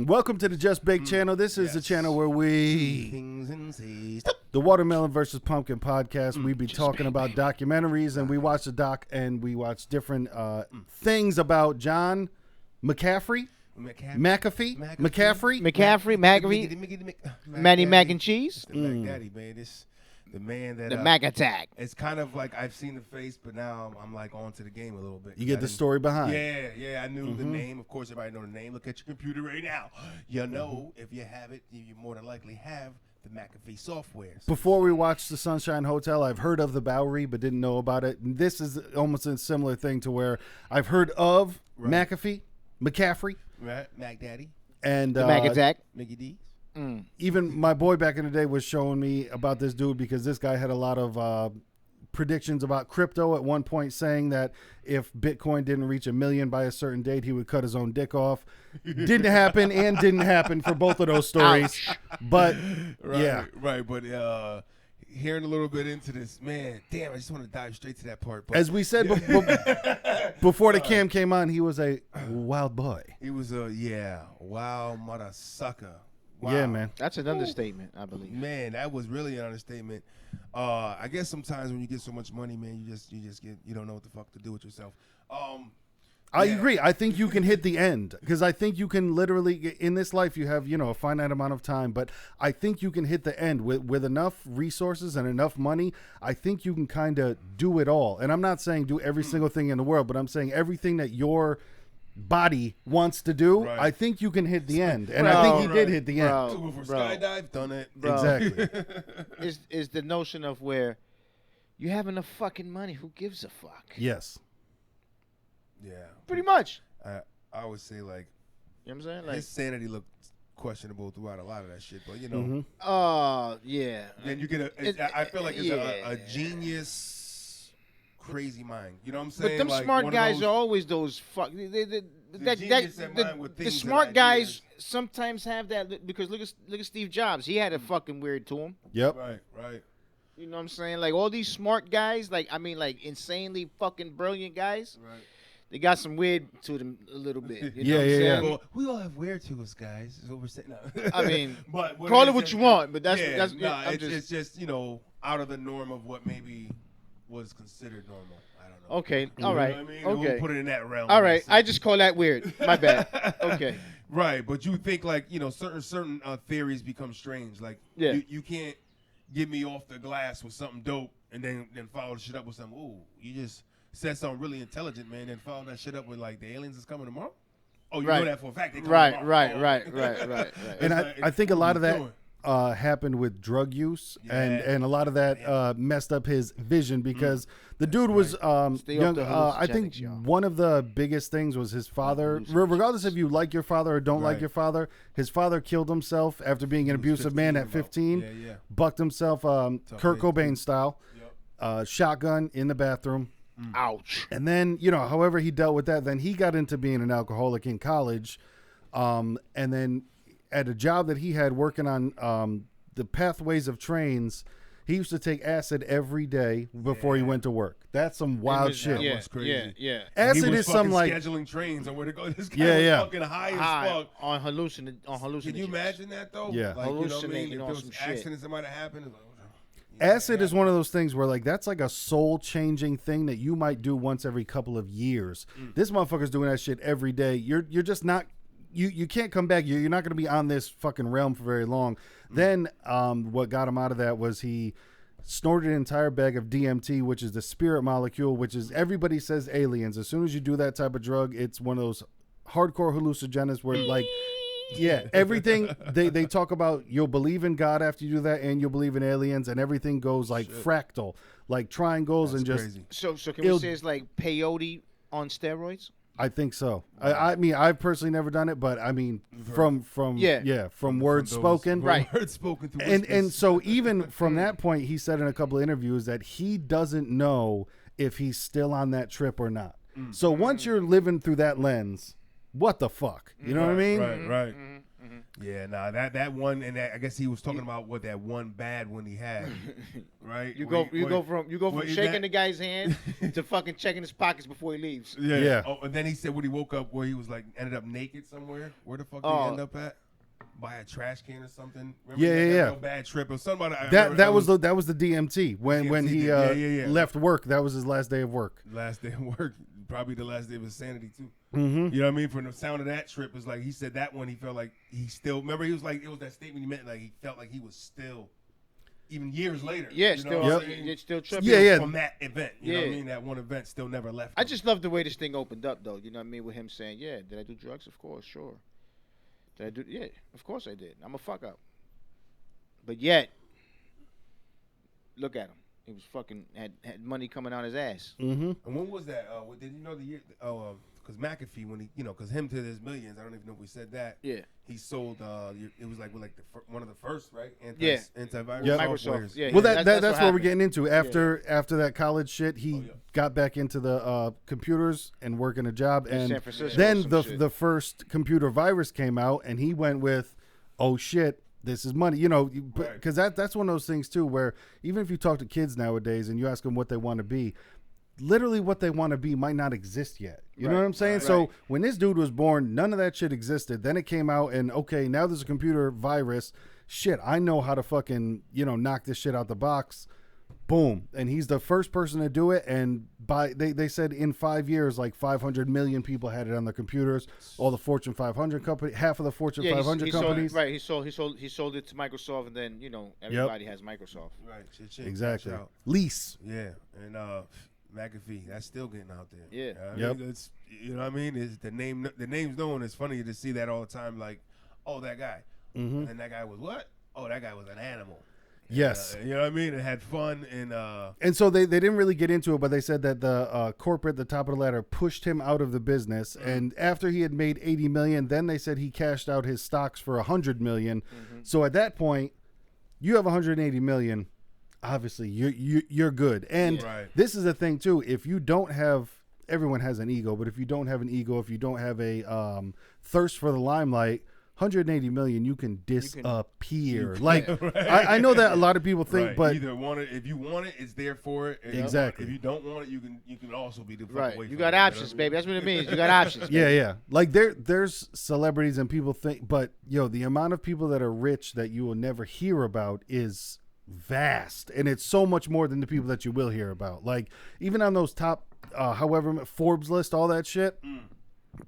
Welcome to the Just Baked channel. This is the channel where the Watermelon versus Pumpkin podcast. We be talking about documentaries, and we watch the doc, and we watch different things about John McAfee. McAfee, Manny Mac and Cheese. The Mac Daddy, man. This the man that the Mac Attack. It's kind of like I've seen the face, but now I'm like on to the game a little bit. You get the story behind. Yeah. I knew the name. Of course, everybody know the name. Look at your computer right now. You know if you have it, you more than likely have the McAfee software. Before we watched the Sunshine Hotel, I've heard of the Bowery, but didn't know about it. And this is almost a similar thing to where I've heard of McAfee, right? Mac Daddy, and The Mac Attack. Mickey D. Even my boy back in the day was showing me about this dude because this guy had a lot of predictions about crypto at one point, saying that if Bitcoin didn't reach 1 million by a certain date, he would cut his own dick off. Didn't happen and didn't happen for both of those stories. But Right. But hearing a little bit into this, man, damn, I just want to dive straight to that part. But as we said before the cam came on, he was a wild boy. He was a wild mother sucker. Wow. Yeah, man. That's an understatement, I believe. Man, that was really an understatement. I guess sometimes when you get so much money, man, you just don't know what the fuck to do with yourself. I agree. I think you can hit the end because I think you can literally in this life you have a finite amount of time, but I think you can hit the end with enough resources and enough money. I think you can kind of do it all. And I'm not saying do every single thing in the world, but I'm saying everything that your body wants to do. Right. I think you can hit the end, and I think he did hit the end. For skydive, done it. Exactly. is the notion of where you have enough fucking money? Who gives a fuck? Yes. Yeah. Pretty much. I would say like, you know what I'm saying? Like his sanity looked questionable throughout a lot of that shit, but yeah. Then you get I feel like it's a genius. Crazy mind, you know what I'm saying? But them smart guys are always those fuck. The smart guys sometimes have that because look at Steve Jobs. He had a fucking weird to him. Yep. Right. You know what I'm saying? Like all these smart guys, like insanely fucking brilliant guys. Right. They got some weird to them a little bit. You know what I'm saying? Well, we all have weird to us, guys. Is what we're saying. No. I mean, but call it what you want, but it's just out of the norm of what maybe was considered normal. I don't know. Okay. All right. You know what I mean? Okay. We'll put it in that realm. All right. I just call that weird. My bad. Okay. Right, but you think like certain theories become strange. Like you can't get me off the glass with something dope and then follow the shit up with something. Ooh, you just said something really intelligent, man. Then follow that shit up with like the aliens is coming tomorrow. Oh, you know that for a fact. They coming tomorrow. Right. And I think a lot of that happened with drug use, and a lot of that messed up his vision because the dude was young. I think one of the biggest things was his father. Regardless if you like your father or don't like your father, his father killed himself after being an abusive man at 15. Bucked himself, Kurt Cobain style, shotgun in the bathroom. Ouch. And then however he dealt with that, then he got into being an alcoholic in college, and then at a job that he had working on the pathways of trains, he used to take acid every day before he went to work. That's some wild shit. That was crazy. Yeah. Acid is some like scheduling trains on where to go. This guy was fucking high as fuck on hallucinogens. Can you imagine that though? Yeah. Like, hallucinating if on some shit. accidents that might have happened. Acid is one of those things where like that's like a soul changing thing that you might do once every couple of years. This motherfucker's doing that shit every day. You're just not. You can't come back. You're not going to be on this fucking realm for very long. Then what got him out of that was he snorted an entire bag of DMT, which is the spirit molecule, which is everybody says aliens. As soon as you do that type of drug, it's one of those hardcore hallucinogens where like, everything they talk about, you'll believe in God after you do that, and you'll believe in aliens, and everything goes like fractal, like triangles. That's and just crazy. So can we say it's like peyote on steroids? I think so. I mean, I've personally never done it, but I mean, from words spoken, right? Words spoken through and so even from that point, he said in a couple of interviews that he doesn't know if he's still on that trip or not. So once you're living through that lens, what the fuck, you know what I mean? Right. Yeah, nah, that one, and I guess he was talking about what that one bad one he had, right? You go from shaking the guy's hand to fucking checking his pockets before he leaves. Yeah. Oh, and then he said when he woke up, where he was like ended up naked somewhere. Where the fuck did he end up at? By a trash can or something. Remember Yeah. Real bad trip or something. That was the DMT when he left work. That was his last day of work. Last day of work, probably the last day of his sanity too. Mm-hmm. You know what I mean? From the sound of that trip, it's like he said that one. He felt like he still. Remember, he was like it was that statement he meant. Like he felt like he was still, even years later. Yeah, still tripping. Yeah. From that event. You know what I mean? That one event still never left. I just love the way this thing opened up, though. You know what I mean? With him saying, "Yeah, did I do drugs? Of course, sure." Did I do? Yeah, of course I did. I'm a fuck up. But yet, look at him. He was fucking had money coming out his ass. Mm-hmm. And when was that? Did you know the year? Because McAfee, when he, because him to his millions. I don't even know if we said that. Yeah. He sold. It was like one of the first, right? Antivirus Microsoft. Yeah. Well, that's what we're getting into. After that college shit, he got back into the computers and working a job, and San Francisco, then the first computer virus came out, and he went with, oh shit, this is money, because that's one of those things too, where even if you talk to kids nowadays and you ask them what they want to be, literally what they want to be might not exist yet. You know what I'm saying? So when this dude was born, none of that shit existed. Then it came out, and okay, now there's a computer virus. Shit, I know how to fucking, knock this shit out the box. Boom. And he's the first person to do it. And they said in 5 years, like 500 million people had it on their computers. All the Fortune 500 company, half of the Fortune 500 companies. He sold it to Microsoft, and then everybody has Microsoft. Right. Exactly. Lease. Yeah. And McAfee, that's still getting out there. Yeah. It's, you know what I mean? It's the name's known. It's funny to see that all the time. Like, oh, that guy. Mm-hmm. And then that guy was what? Oh, that guy was an animal. Yes. You know what I mean? It had fun. And so they didn't really get into it, but they said that the corporate, the top of the ladder, pushed him out of the business. Mm-hmm. And after he had made $80 million, then they said he cashed out his stocks for $100 million. Mm-hmm. So at that point, you have $180 million. Obviously, you're good. And this is the thing too. If you don't have, everyone has an ego, but if you don't have an ego, if you don't have a thirst for the limelight, 180 million, you can disappear. I know that a lot of people think, but either want it. If you want it, it's there for it. Exactly. If you don't want it, you can also be the fuck away. You got options, baby. That's what it means. You got options. Yeah. Like there's celebrities and people think, but the amount of people that are rich that you will never hear about is vast, and it's so much more than the people that you will hear about. Like even on those top however Forbes list, all that shit,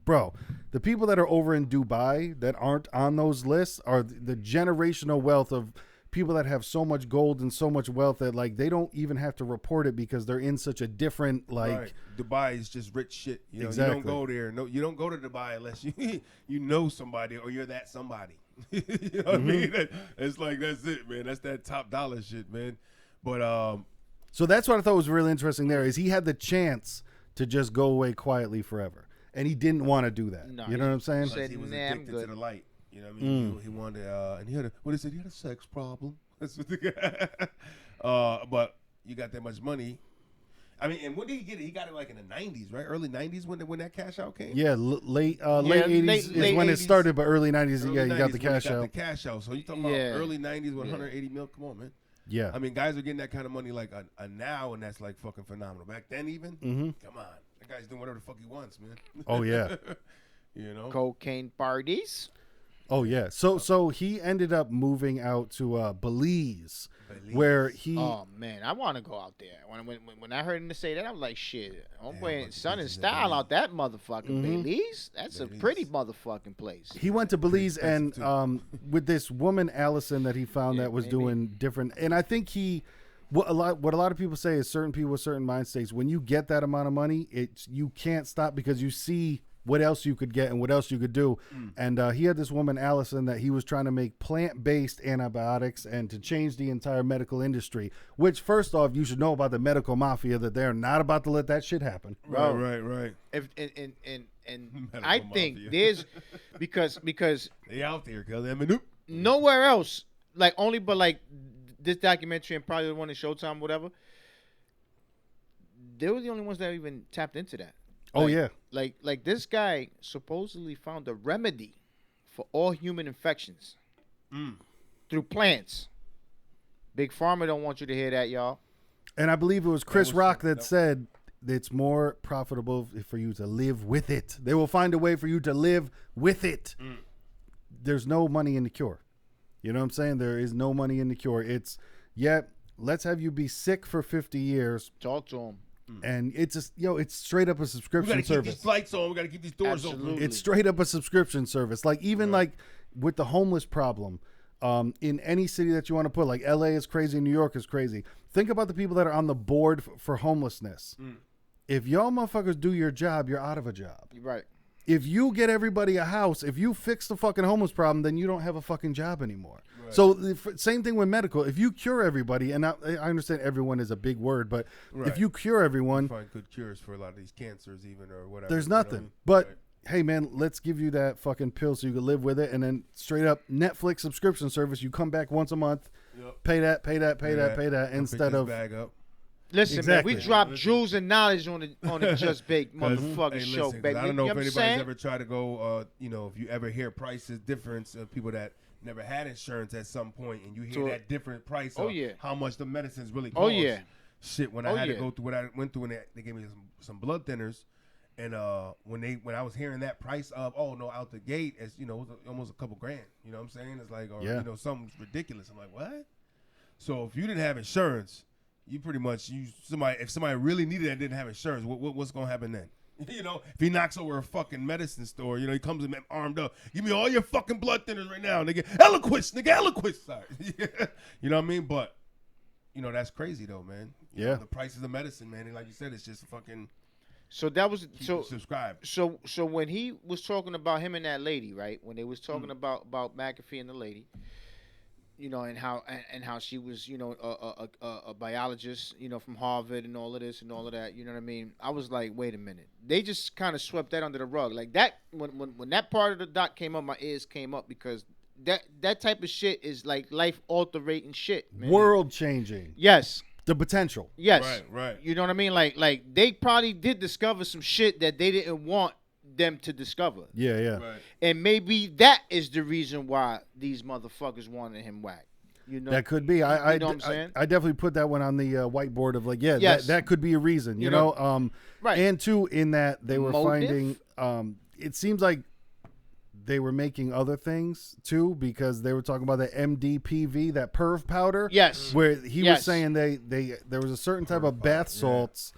bro, the people that are over in Dubai that aren't on those lists are the generational wealth of people that have so much gold and so much wealth that like they don't even have to report it because they're in such a different Dubai is just rich shit. Exactly. You don't go there. No, you don't go to Dubai unless you know somebody or you're that somebody. You know what I mean? It's like that's it, man. That's that top dollar shit, man. But so that's what I thought was really interesting there is he had the chance to just go away quietly forever, and he didn't want to do that. No, you know what I'm saying? He was addicted to the light. You know what I mean? He wanted, and he had he had a sex problem. That's what the guy. But you got that much money. I mean, and when did he get it? He got it like in the 90s, right? Early 90s when that cash out came? Yeah, late 80s is when 80s. It started, but early 90s, you got the cash out. The cash out. So you talking about early 90s, 180 mil? Come on, man. Yeah. I mean, guys are getting that kind of money like a now, and that's like fucking phenomenal. Back then, even? Come on. That guy's doing whatever the fuck he wants, man. Oh, yeah. Cocaine parties. Oh, yeah. So he ended up moving out to Belize, where he... Oh, man. I want to go out there. When I heard him say that, I was like, shit. Homeboy, son in style out that motherfucking Belize. That's a pretty motherfucking place. He went to Belize and with this woman, Allison, that he found that was doing different... And I think what a lot of people say is certain people with certain mind states, when you get that amount of money, you can't stop because you see... what else you could get and what else you could do. And he had this woman, Allison, that he was trying to make plant-based antibiotics and to change the entire medical industry, which first off, you should know about the medical mafia, that they're not about to let that shit happen. Right. And I think there's, because they out there, cuz nowhere else, like only but like this documentary and probably the one in Showtime, whatever, they were the only ones that even tapped into that. Oh, yeah. Like this guy supposedly found a remedy for all human infections through plants. Big Pharma don't want you to hear that, y'all. And I believe it was Chris Rock that said it's more profitable for you to live with it. They will find a way for you to live with it. There's no money in the cure. You know what I'm saying? There is no money in the cure. It's, let's have you be sick for 50 years. Talk to them. And it's just, it's straight up a subscription service. We got to keep these lights on. We got to keep these doors open. It's straight up a subscription service. Like even like with the homeless problem, in any city that you want to put, like LA is crazy, New York is crazy. Think about the people that are on the board for homelessness. If y'all motherfuckers do your job, you're out of a job. You're right. If you get everybody a house, if you fix the fucking homeless problem, then you don't have a fucking job anymore. Right. So same thing with medical. If you cure everybody, and I understand everyone is a big word, but if you cure everyone, you find good cures for a lot of these cancers, even or whatever. There's nothing. But hey, man, let's give you that fucking pill so you can live with it, and then straight up Netflix subscription service. You come back once a month, pay that, instead of bag up. Listen, man, we drop jewels and knowledge on the Just Baked motherfucking show, baby. I don't know if anybody's saying? ever tried to go, if you ever hear prices difference of people that never had insurance at some point, and you hear that different price of how much the medicines really cost. Shit, when I had to go through what I went through, and they gave me some blood thinners, and when I was hearing that price of out the gate, as it was almost a couple grand. You know what I'm saying? It's like something ridiculous. I'm like, what? So if you didn't have insurance, you pretty much if somebody really needed that didn't have insurance, what's gonna happen then? If he knocks over a fucking medicine store, he comes in armed up. Give me all your fucking blood thinners right now, nigga. Eloquist. Sorry. You know what I mean? But that's crazy though, man. You know, the prices of medicine, man. And like you said, it's just fucking. So that was subscribe. So when he was talking about him and that lady, right? When they was talking about McAfee and the lady. And how she was, a biologist, from Harvard and all of this and all of that. You know what I mean? I was like, wait a minute. They just kind of swept that under the rug. Like that, when that part of the doc came up, my ears came up because that type of shit is like life altering shit, man. World changing. Yes. The potential. Yes. Right. You know what I mean? Like they probably did discover some shit that they didn't want them to discover. Yeah. Right. And maybe that is the reason why these motherfuckers wanted him whacked. That could be. I know what I'm saying? I definitely put that one on the whiteboard of like, that could be a reason, you know? Right. And two, in that they were finding, it seems like they were making other things too, because they were talking about the MDPV, that perv powder. Yes. Where he was saying there was a certain type of bath salts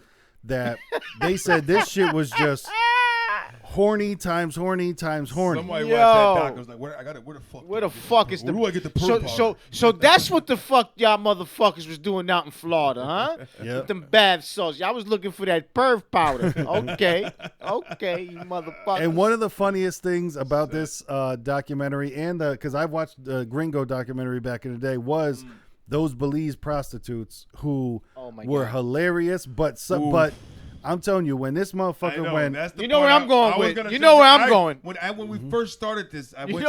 that they said this shit was just horny times horny times horny. Somebody watched that doc. I was like, where the fuck is the? Where do I get the perv so that's what the fuck y'all motherfuckers was doing out in Florida, huh? Yeah. With them bath salts. Y'all was looking for that perv powder. Okay, you motherfuckers. And one of the funniest things about this documentary, and because I've watched the Gringo documentary back in the day, was those Belize prostitutes who were hilarious, but I'm telling you, when this motherfucker went, you know where I'm going with. You know where I'm going. When we first started this, I went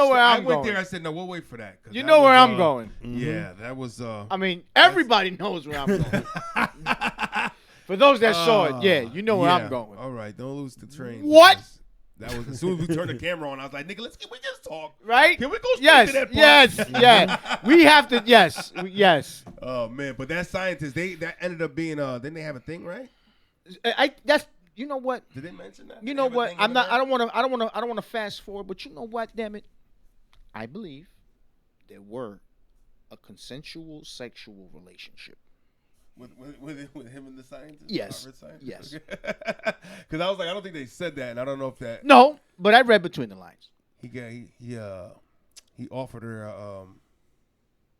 there. I said, no, we'll wait for that. You know where I'm going. Yeah, that was. I mean, everybody knows where I'm going. For those that saw it, you know where I'm going. All right, don't lose the train. What? That was as soon as we turned the camera on. I was like, nigga, can we just talk? Right? Can we go straight to that part? Yes. We have to. Yes. Oh man, but that scientist, that ended up being. Didn't they have a thing, right? You know what? Did they mention that? You know what? I don't want to fast forward, but you know what? Damn it, I believe there were a consensual sexual relationship with him and the scientist. Yes. Scientist? Yes. Because I was like, I don't think they said that, and I don't know if that. No, but I read between the lines. He offered her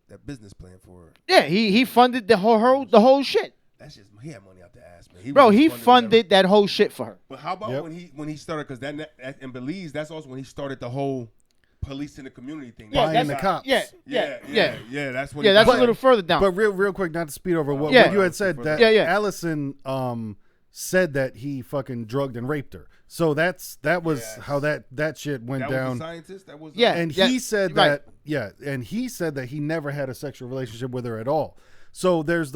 that business plan for her. Yeah, he funded the whole shit. That's just he had money out the ass, man. He funded that whole shit for her. But how about when he started? Because that in Belize, that's also when he started the whole policing the community thing. Buying the cops. Yeah. That's when. Yeah, that's a little further down. But real quick, not to speed over what you had said. That Allison said that he fucking drugged and raped her. So that was how that shit went down. Was the scientist? That was and he said that and he said that he never had a sexual relationship with her at all. So there's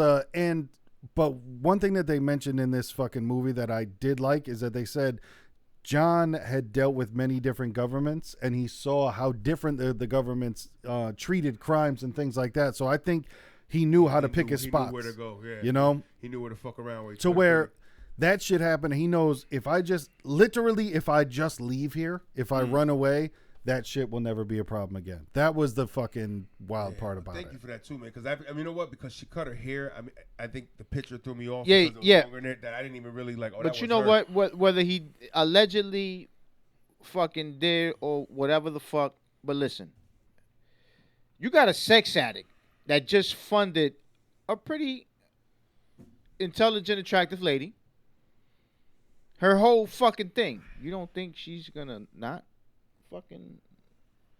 but one thing that they mentioned in this fucking movie that I did like is that they said John had dealt with many different governments, and he saw how different the governments treated crimes and things like that. So I think he knew how to pick his spots. He knew where to go. Yeah. You know, he knew where to fuck around. To where that shit happened, he knows if I just leave here, if I run away, that shit will never be a problem again. That was the fucking wild part about it. Thank you for that too, man. Because I mean, you know what? Because she cut her hair. I mean, I think the picture threw me off. Yeah, yeah. That I didn't even really like. Oh, but you know what? Whether he allegedly fucking did or whatever the fuck. But listen, you got a sex addict that just funded a pretty intelligent, attractive lady. Her whole fucking thing. You don't think she's gonna not fucking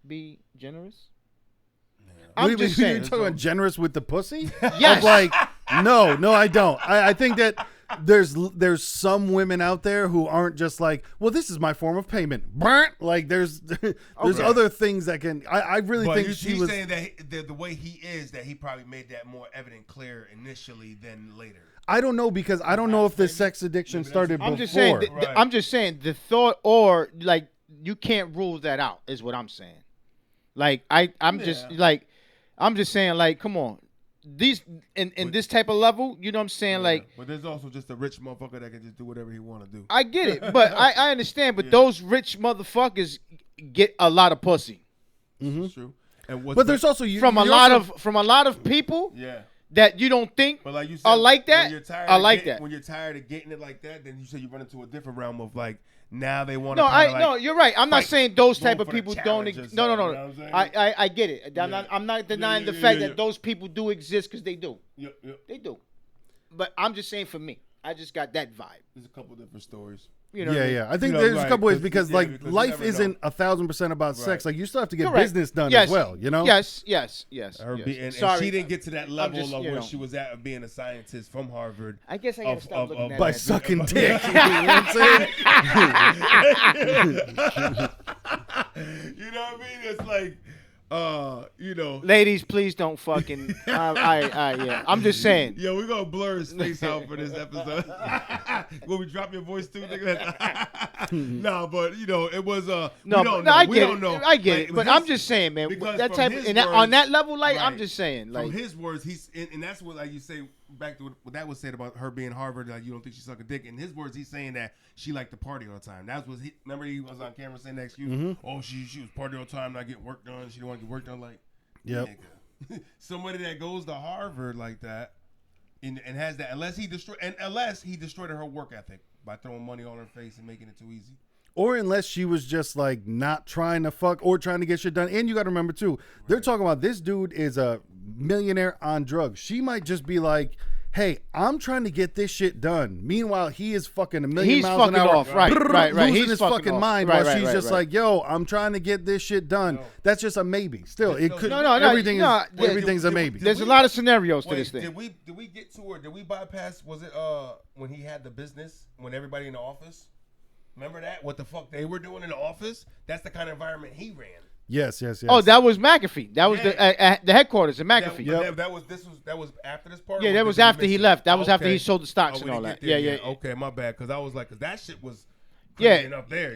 be generous? I'm just saying. You're talking about generous with the pussy? Yes. Like, no, I don't. I think that there's some women out there who aren't just like, well, this is my form of payment. Like there's other things that can. I really think she was saying that the way he is, that he probably made that more evident, clear initially than later. I don't know, because I don't know if the sex addiction started before. I'm just saying the thought, or like, you can't rule that out, is what I'm saying. Like I'm just saying, like, come on, these in this type of level, you know what I'm saying? Like, but there's also just a rich motherfucker that can just do whatever he want to do. I get it, but I understand. But those rich motherfuckers get a lot of pussy. Mm-hmm. True. But there's also from a lot of people. Yeah. That you don't think, but like you said, I like that. When you're tired of getting it like that, then you say you run into a different realm of like, now they want to. No, no, you're right. I'm not saying those type of people don't. No. You know I get it. I'm not denying the fact that those people do exist, because they do. Yep. They do. But I'm just saying, for me, I just got that vibe. There's a couple different stories. You know yeah. I think there's a couple ways, because like life isn't 1,000% about sex. Like you still have to get business done as well. You know. Yes. And she didn't get to that level of where she was at, being a scientist from Harvard. I guess I gotta stop looking at by sucking dick. You know what I'm saying? You know what I mean? It's like. Ladies, please don't fucking. Yeah. I'm just saying. Yeah, we're gonna blur his face out for this episode. Will we drop your voice too, nigga? No, but it was I get it. But I'm just saying, man. That type on that level, like, right, I'm just saying, like, from his words, and that's what, like you say, back to what that was said about her being Harvard. Like, you don't think she suck a dick. In his words, he's saying that she liked to party all the time. That was remember he was on camera saying that excuse. Mm-hmm. Oh, she was partying all the time, not getting work done. She didn't want to get work done. Like, yep. Somebody that goes to Harvard like that and has that, unless he destroyed her work ethic by throwing money on her face and making it too easy. Or unless she was just like not trying to fuck or trying to get shit done. And you got to remember too, they're talking about this dude is a millionaire on drugs. She might just be like, hey, I'm trying to get this shit done. Meanwhile, he is fucking a million miles an hour. Off. Right. Losing He's his fucking mind while she's just like, yo, I'm trying to get this shit done. No. That's just a maybe. Still, it could. Everything's a maybe. There's a lot of scenarios to this thing. Did we get to her? Did we bypass? Was it when he had the business? When everybody in the office? Remember that? What the fuck they were doing in the office? That's the kind of environment he ran. Yes. Oh, that was McAfee. That was the headquarters of McAfee. That was after this part. Yeah, that was after he left. That was after he sold the stocks and all that. Yeah. Okay, my bad. Because I was like, that shit was. Up there,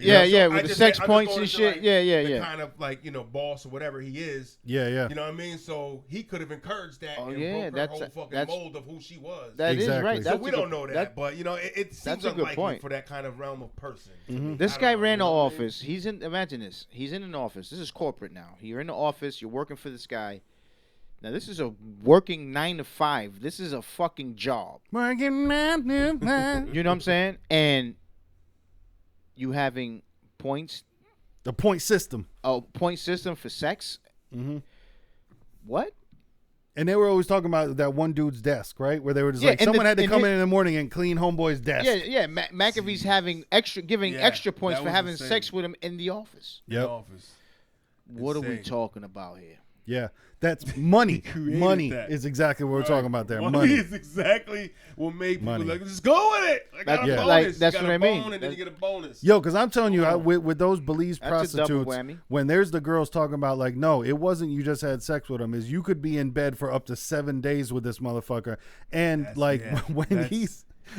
with the sex points and shit. The kind of like boss or whatever he is. Yeah. You know what I mean? So he could have encouraged that. Broke her whole fucking mold of who she was. That is right. So we don't know that, but it seems unlikely for that kind of realm of person. Mm-hmm. This guy ran the office. Imagine this. He's in an office. This is corporate now. You're in the office. You're working for this guy. Now, this is a working 9 to 5. This is a fucking job. Working 9 to 5. You know what I'm saying? And you having points. The point system. Oh, point system for sex? Mm-hmm. What? And they were always talking about that one dude's desk, right? Where they were just like, someone had to come in the morning and clean homeboy's desk. Yeah. McAfee's giving extra points for having sex with him in the office. Yep. What are we talking about here? Yeah, that's money. Money is exactly what we're talking about there. Money is exactly what made people like, just go with it. I got a bonus. That's what I mean. And then you get a bonus. Yo, because I'm telling you, with those Belize prostitutes, when there's the girls talking about like, no, it wasn't you just had sex with him, is you could be in bed for up to 7 days with this motherfucker. And when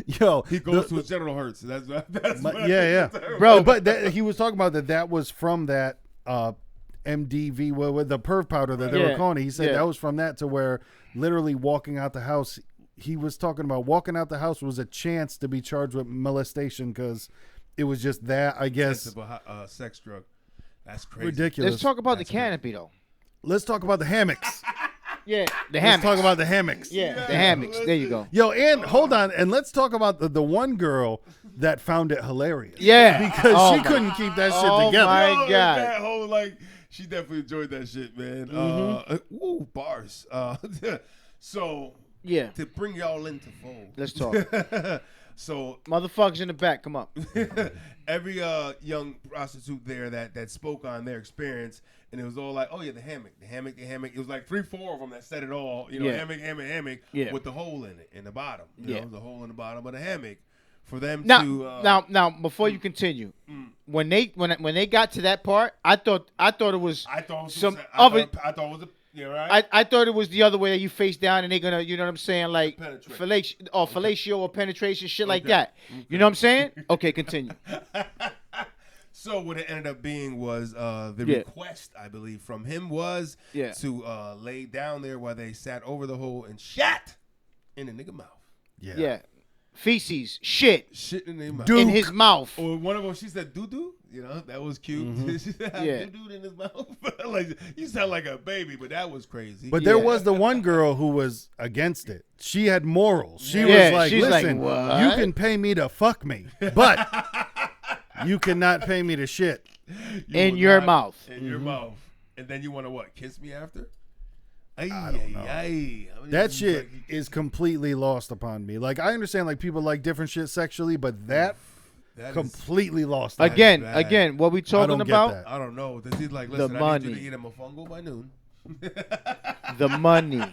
Yo, He goes to his general hurts. That's yeah. Bro. But he was talking about that was from that MDV, with the perv powder that they were calling it. He said that was from that, to where literally walking out the house. He was talking about walking out the house was a chance to be charged with molestation because it was just that, I guess. Sex drug. That's crazy. Ridiculous. Let's talk about the canopy, though. Let's talk about the hammocks. Yeah, the Let's hammocks. talk about the hammocks. Yeah, the hammocks. There you go. Yo, and hold on, and let's talk about the one girl that found it hilarious. Yeah. Because she couldn't keep that shit together. My God. That whole, she definitely enjoyed that shit, man. Ooh, bars. So, Yeah. to bring y'all into fold. Let's talk. So, Motherfuckers in the back, come up. every young prostitute there that spoke on their experience, and it was all like, oh yeah, the hammock. It was like 3-4 of them that said it all. You know, hammock, with the hole in it in the bottom. You know, the hole in the bottom of the hammock for them to. Now, before you continue, when they got to that part, I thought it was some other. I thought it was a. Yeah, right. I thought it was the other way that you face down and they're gonna, you know what I'm saying, like fellatio or penetration, shit like that. You know what I'm saying? Okay, continue. So what it ended up being was the request, I believe, from him was to lay down there while they sat over the hole and shat in the nigga mouth. Yeah. Feces, shit in their mouth. in his mouth. Or one of them, she said doo-doo. You know, that was cute. She said doo-doo in his mouth. Like, you sound like a baby, but that was crazy. But there was the one girl who was against it. She had morals. She was like, listen, you can pay me to fuck me, but you cannot pay me to shit. In your mouth. In your mouth. And then you want to what? Kiss me after? I don't know. That shit is completely lost upon me. Like, I understand, like, people like different shit sexually, but that completely lost. Again, what we talking about? I don't know. Does he like, listen, I need you to eat a mofongo by noon? The money.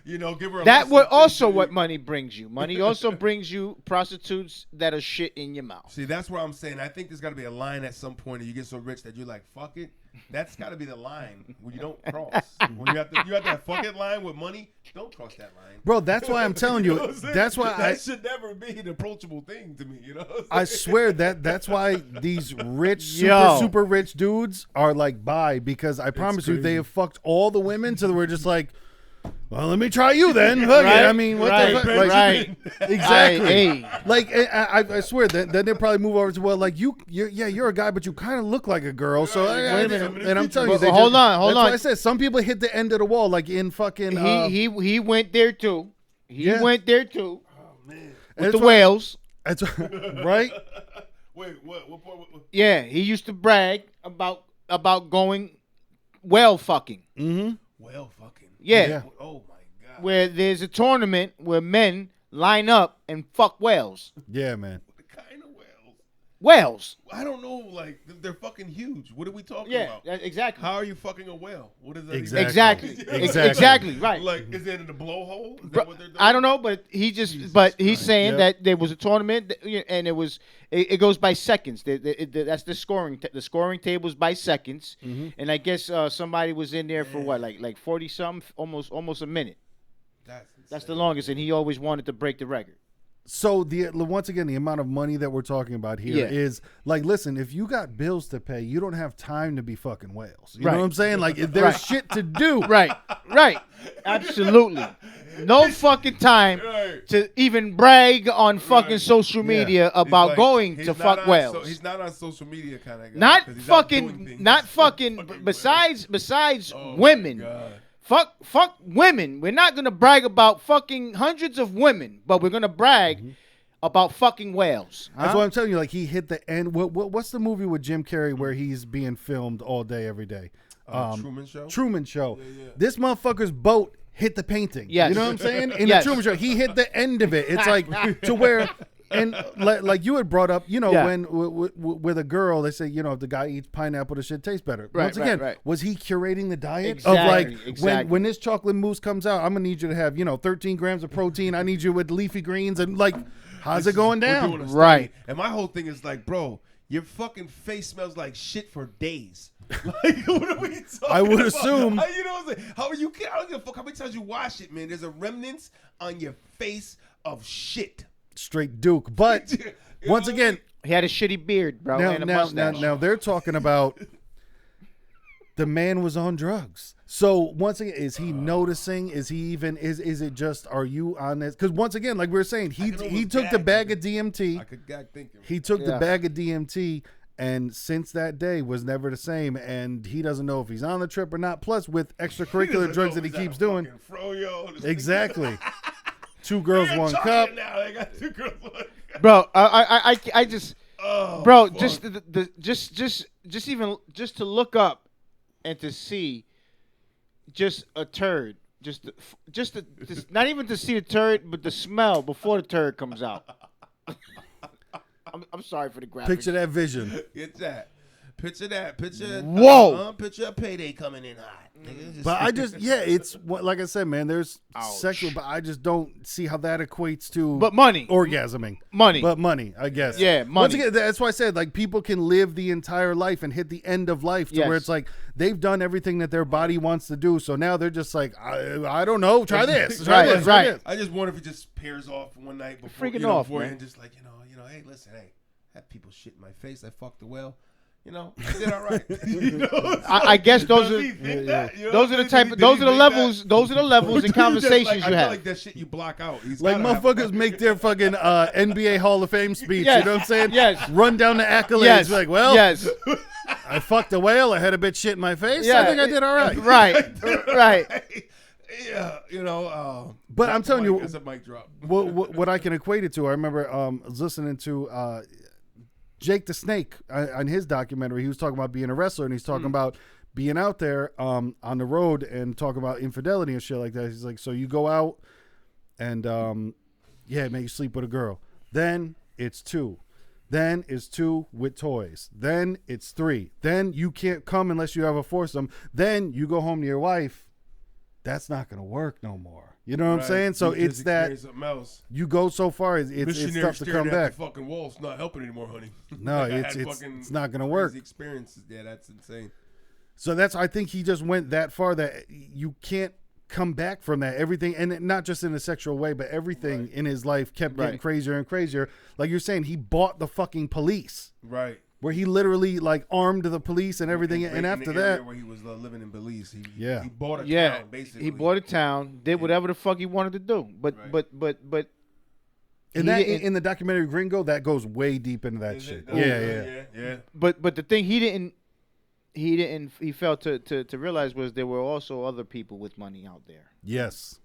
You know, give her a that would also what money brings you. Money also brings you prostitutes that are shit in your mouth. See, that's where I'm saying. I think there's got to be a line at some point, and you get so rich that you're like, fuck it. That's got to be the line where you don't cross. When you have that fuck it line with money, don't cross that line. Bro, that's why I'm telling you. That's why that should never be an approachable thing to me. You know, I swear that's why these rich, super rich dudes are like bi, because I promise you they have fucked all the women so that we're just like, well, let me try you then. Right, I mean, what the fuck? Like, right. Exactly. Like, I swear that then they'll probably move over to, well, like you're a guy, but you kind of look like a girl. So wait a minute. And I'm telling you, hold on. That's why I said some people hit the end of the wall, like in fucking. He went there too. He went there too. Oh man. With the whales. That's right. Wait, what? Yeah, he used to brag about going whale fucking. Mm-hmm. Whale fucking. Yeah. Oh my God. Where there's a tournament where men line up and fuck whales. Yeah, man. What kind of whales? Whales. I don't know. Like, they're fucking huge. What are we talking about? Yeah, exactly. How are you fucking a whale? What is that? Exactly. Right. Like, is it in the blowhole? Is that what they're doing? I don't know, but he's saying that there was a tournament and it goes by seconds. That's the scoring. The scoring table's by seconds, and I guess somebody was in there for what, like 40 something, almost a minute. That's the longest, and he always wanted to break the record. So once again, the amount of money that we're talking about here is like, listen, if you got bills to pay, you don't have time to be fucking whales. You know what I'm saying? Like, if there's shit to do. Right. Absolutely. No fucking time to even brag on fucking social media about like, going to fuck whales. So he's not on social media kind of guy. Not fucking. Besides women. God. Fuck women. We're not gonna brag about fucking hundreds of women, but we're gonna brag about fucking whales. Huh? That's what I'm telling you. Like, he hit the end. What's the movie with Jim Carrey where he's being filmed all day, every day? Truman Show. Truman Show. Yeah. This motherfucker's boat hit the painting. Yes. You know what I'm saying? In the Truman Show, he hit the end of it. It's like to where. And like you had brought up, you know, when with a girl, they say, you know, if the guy eats pineapple, the shit tastes better. Once again, was he curating the diet of like when this chocolate mousse comes out, I'm gonna need you to have 13 grams of protein. I need you with leafy greens and like, how's it going down? Right. And my whole thing is like, bro, your fucking face smells like shit for days. Like, what are we talking I would about? assume. You know what I'm saying? How are you? I don't give a fuck how many times you wash it, man. There's a remnants on your face of shit. straight Duke. But once again, he had a shitty beard, bro, and a mustache. Now they're talking about the man was on drugs. So once again, is he noticing? Is he even? Is it just? Are you on this? Because once again, like we were saying, he took the bag of DMT. I could gag thinking. He took the bag of DMT, and since that day was never the same. And he doesn't know if he's on the trip or not. Plus, with extracurricular drugs that he keeps doing, exactly. 2 girls, 1 cup. Now they got 2 girls, 1 cup. Bro, I just, bro, fuck. just even to look up and to see just a turd, just not even to see the turd, but the smell before the turd comes out. I'm sorry for the graphics. Picture that vision. Get that. Picture that. Picture. Whoa. Picture a payday coming in hot. But I just, it's like I said, man. There's sexual, but I just don't see how that equates to. But money, orgasming, money, but money, I guess. Yeah, money. Once again, that's why I said like people can live the entire life and hit the end of life to where it's like they've done everything that their body wants to do. So now they're just like, I don't know, try this, try this. I just wonder if it just pairs off one night before, freaking off, man. And just like hey, listen, hey, have people shit in my face. I fucked the whale. I did all right. I guess those are the levels and conversations you have. Like that shit you block out. Like motherfuckers make their fucking NBA Hall of Fame speech. Yes. You know what I'm saying? Yes. Run down the accolades. Yes. Like, well, yes. I fucked a whale. I had a bit shit in my face. Yeah. I think I did all right. Right. Yeah, But I'm telling you, it's a mic drop. what I can equate it to, I remember listening to Jake the Snake on his documentary. He was talking about being a wrestler, and he's talking about being out there on the road and talking about infidelity and shit like that. He's like, so you go out and man, you sleep with a girl. Then it's 2. Then it's 2 with toys. Then it's 3. Then you can't come unless you have a foursome. Then you go home to your wife. That's not going to work no more. You know what I'm saying? So it's that you go so far, it's tough to come back. The fucking wall's not helping anymore, honey. No, it's not going to work. Experiences, that's insane. So I think he just went that far that you can't come back from that. Everything, and not just in a sexual way, but everything in his life kept getting crazier and crazier. Like you're saying, he bought the fucking police. Right. Where he literally like armed the police and everything, and after that, where he was living in Belize, he bought a town, basically. He bought a town, did whatever the fuck he wanted to do, but and that in the documentary Gringo, that goes way deep into that shit. Yeah. But the thing he failed to realize was there were also other people with money out there. Yes.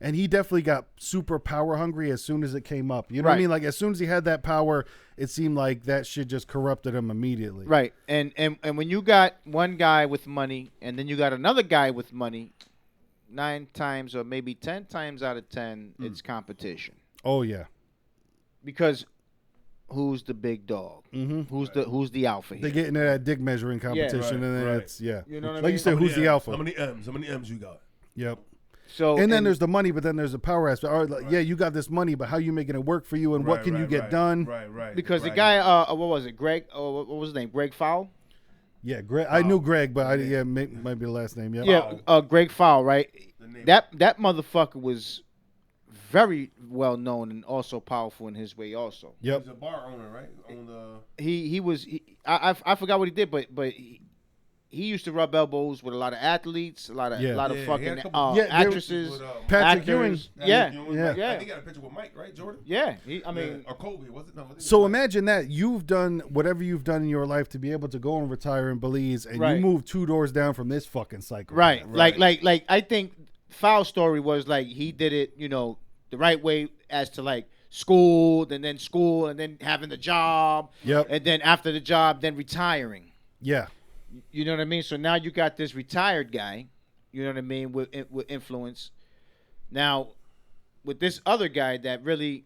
And he definitely got super power hungry as soon as it came up. You know what I mean? Like as soon as he had that power, it seemed like that shit just corrupted him immediately. Right. And when you got one guy with money and then you got another guy with money, 9 times or maybe 10 times out of 10, it's competition. Oh yeah. Because who's the big dog? Mm-hmm. Who's the alpha here? They get into that dick measuring competition, and then it's You know what I like mean? you said, who's the alpha? How many M's you got? Yep. So and then there's the money, but then there's the power aspect. All right, yeah, you got this money, but how you making it work for you, and what can you get done? Right. Because the guy, what was it, Greg? What was his name? Greg Fowl. Yeah, Greg. I knew Greg, but might be the last name. Yeah, Greg Fowl, right? That motherfucker was very well known and also powerful in his way. Also, yep. He was a bar owner, right? He was. I forgot what he did, but he used to rub elbows with a lot of athletes, a lot of fucking actresses, Patrick Ewing. Yeah. I think he got a picture with Mike, right, Jordan? Yeah, or Kobe, was it? No. So imagine that you've done whatever you've done in your life to be able to go and retire in Belize, and you move 2 doors down from this fucking cycle. Right. Like I think Foul's story was like he did it, the right way as to like school, and then having the job. Yep. And then after the job, then retiring. Yeah. You know what I mean? So now you got this retired guy, you know what I mean, with influence. Now, with this other guy that really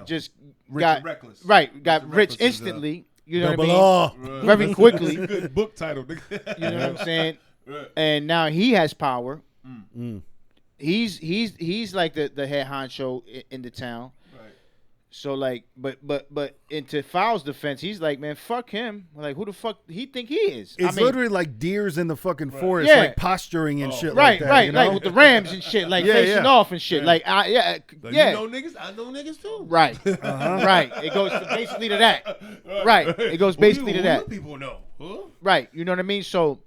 just rich got and reckless. Right, got rich instantly. You know what I mean? Right. Very quickly. That's a good book title. You know what I'm saying? Right. And now he has power. He's like the head honcho in the town. Right. So like, but into Fowles' defense, he's like, man, fuck him. Like, who the fuck he think he is? It's literally like deers in the fucking forest, Yeah. like posturing and shit Right, like that. right, You know? like with the Rams and shit, like facing off and shit. Like, Like, yeah. You know niggas? I know niggas too. Right, right. It goes basically to that. Right, it goes basically to that. People know. Huh? Right, you know what I mean? So,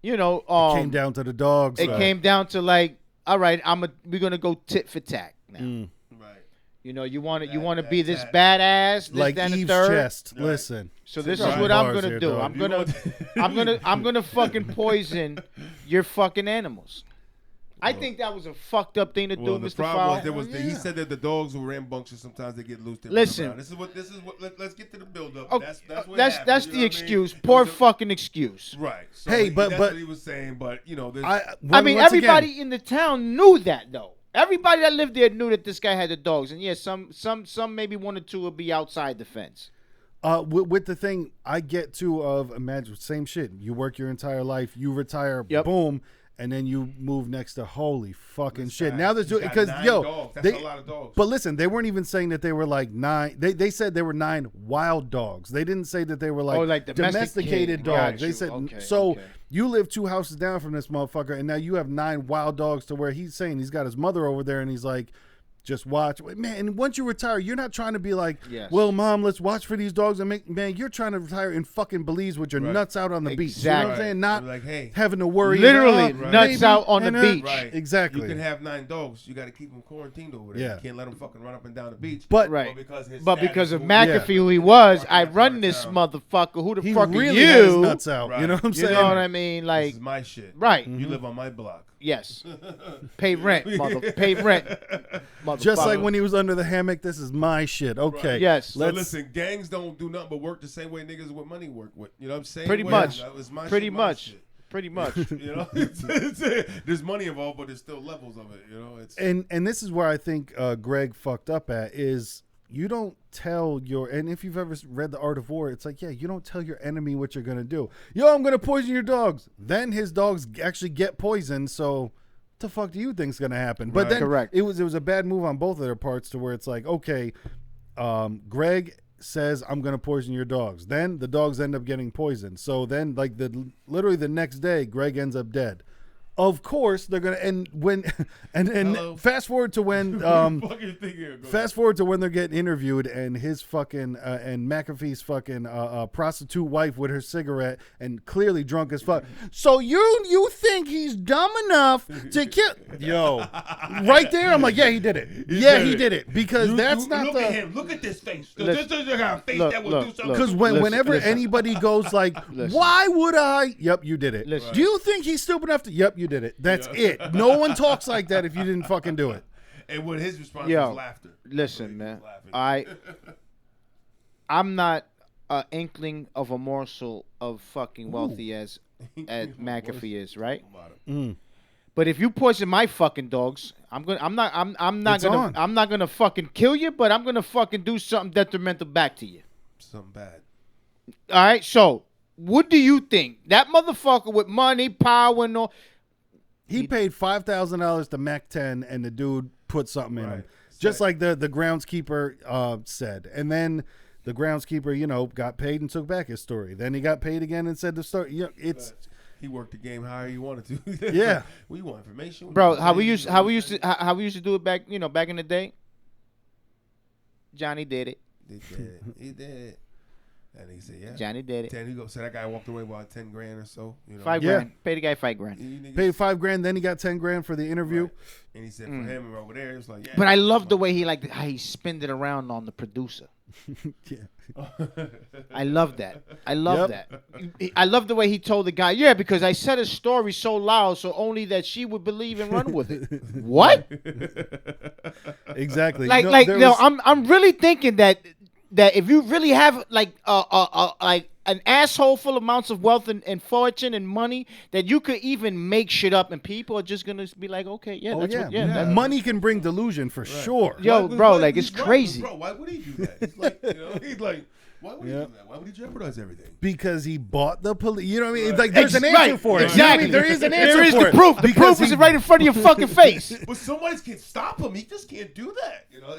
you know, it came down to the dogs. It came down to like, all right, we're gonna go tit for tat now. Right. You know, you want to be this badass, this, like that, and Eve's the third. chest. Right. Listen. So this Right. is what I'm Bars gonna here, do. dog. I'm gonna fucking poison your fucking animals. I think that was a fucked up thing to do, The Mr. problem Fowle. he said that the dogs were rambunctious. Sometimes they get loose. Listen. This is what. Let's get to the build up. Oh, That's what that's happened, you the know what excuse. I mean? Poor fucking excuse. Right. So Hey, that's but what he was saying. But you know, I mean, everybody in the town knew that though. Everybody that lived there knew that this guy had the dogs, and yeah, some maybe one or two would be outside the fence. With the thing, I get to imagine same shit. You work your entire life, you retire, boom, and then you move next to holy fucking shit. Now there's because that's a lot of dogs. But listen, they weren't even saying that they were like 9. They said they were 9 wild dogs. They didn't say that they were like domesticated dogs. They said you live 2 houses down from this motherfucker, and now you have 9 wild dogs to where he's saying he's got his mother over there, and he's like, just watch, man. And once you retire, you're not trying to be like, well, mom, let's watch for these dogs and make. Man, you're trying to retire in fucking Belize with your nuts out on the beach. You know what I'm saying? Not like, hey, having to worry. Literally, nuts out on the beach. Right. Exactly. You can have 9 dogs. You got to keep them quarantined over there. You can't let them fucking run up and down the beach. But because of McAfee, who he was, I run this motherfucker. Who the fuck really are had his you? nuts out. You know what I'm saying? You know what I mean? Like, this is my shit. Right. You live on my block. Yes. Pay rent, pay rent, motherfucker. Just like when he was under the hammock, this is my shit. Okay. Right. Yes. So listen, gangs don't do nothing but work the same way niggas with money work with. You know what I'm saying? Pretty much. Pretty much. You know, there's money involved, but there's still levels of it. You know, and this is where I think Greg fucked up at is you don't tell and if you've ever read The Art of War, it's like, you don't tell your enemy what you're gonna do. I'm gonna poison your dogs. Then his dogs actually get poisoned. So what the fuck do you think's gonna happen? But then it was a bad move on both of their parts to where it's like, okay, Greg says I'm gonna poison your dogs. Then the dogs end up getting poisoned. So then like literally the next day, Greg ends up dead. Of course they're gonna and fast forward to when they're getting interviewed and his fucking and McAfee's fucking prostitute wife with her cigarette and clearly drunk as fuck. So you think he's dumb enough to kill right there? I'm like, yeah, he did it. He did it because that's not look at him. Look at this face. This got a face that will do something. Because whenever anybody goes like, why would I? Yep, you did it. Do you think he's stupid enough to? Yep, you did it. That's it. No one talks like that if you didn't fucking do it. And what his response was laughter. Listen, man. I'm not an inkling of a morsel of fucking wealthy as McAfee is, right? But if you poison my fucking dogs, I'm not gonna fucking kill you, but I'm gonna fucking do something detrimental back to you. Something bad. All right, so what do you think? That motherfucker with money, power, and all. He paid $5,000 to Mac 10, and the dude put something in him, just like the groundskeeper said. And then the groundskeeper, got paid and took back his story. Then he got paid again and said the story. He worked the game however he wanted to. Yeah. We want information, bro. How we used to do it back, back in the day. Johnny did it. He did it. And he said, yeah. Johnny did it. So that guy walked away with $10 grand or so. $5 grand. Pay the guy $5 grand. Paid $5 grand. Then he got $10 grand for the interview. Right. And he said for him over there, it was like, yeah. But I love the way how he spinned it around on the producer. I love that. I love that. I love the way he told the guy, because I said a story so loud, so only that she would believe and run with it. What? Exactly. I'm really thinking that if you really have like an asshole full of amounts of wealth and fortune and money, that you could even make shit up and people are just gonna be like, okay, money can bring delusion for sure. Yo, bro, it's crazy. Bro, why would he do that? He's like, Why would he do that? Why would he jeopardize everything? Because he bought the police. You know what I mean? Right. Like there's an answer for it. Exactly. You know what I mean? There is an answer There is for the it. proof. The Because proof is right in front of your fucking face. But somebody can stop him. He just can't do that. You know,